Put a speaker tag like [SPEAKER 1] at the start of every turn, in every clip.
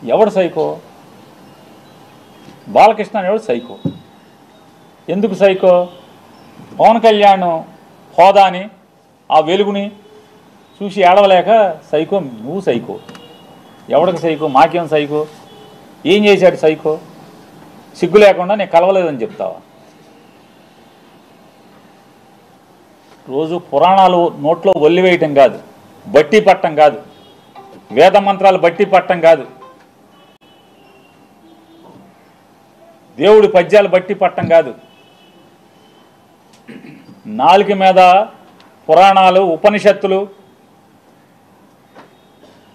[SPEAKER 1] ఎవడు సైకో? బాలకృష్ణ అనేవాడు సైకో. ఎందుకు సైకో? పవన్ కళ్యాణ్ హోదాని ఆ వెలుగుని చూసి ఏడవలేక సైకో. నువ్వు సైకో. ఎవడికి సైకో? మాకేం సైకో? ఏం చేశాడు సైకో? సిగ్గు లేకుండా నేను కలవలేదని చెప్తావా? రోజు పురాణాలు నోట్లో ఒల్లివేయటం కాదు, బట్టి పట్టం కాదు, వేద మంత్రాలు బట్టి పట్టం కాదు, దేవుడి పద్యాలు బట్టి పట్టం కాదు. నాలుక మీద పురాణాలు, ఉపనిషత్తులు,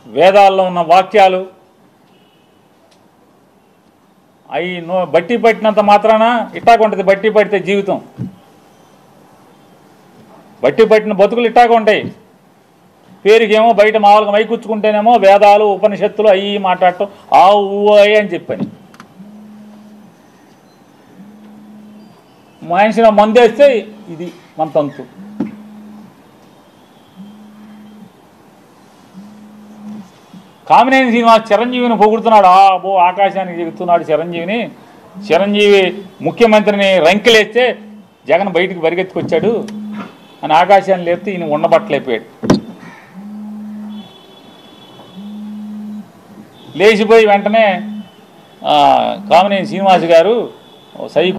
[SPEAKER 1] వేదాల్లో ఉన్న వాక్యాలు అవి బట్టి పట్టినంత మాత్రాన ఇట్టాగుంటుంది. బట్టి పడితే జీవితం, బట్టి పట్టిన బతుకులు ఇట్టాగా ఉంటాయి. పేరుకేమో బయట మామూలుగా మైకూర్చుకుంటేనేమో వేదాలు, ఉపనిషత్తులు అవి మాట్లాడటం ఆ ఊ అని చెప్పని. మనిషిని మందేస్తే ఇది మన తంతు. కామినేని శ్రీనివాస్ చిరంజీవిని పొగుడుతున్నాడు. ఆకాశానికి చెబుతున్నాడు చిరంజీవిని. చిరంజీవి ముఖ్యమంత్రిని రంకెలేస్తే జగన్ బయటికి పరిగెత్తుకొచ్చాడు అని ఆకాశాన్ని లేపితే ఈయన ఉండబట్టలేకపోయాడు. లేచిపోయి వెంటనే కామినేని శ్రీనివాస్ గారు సైకో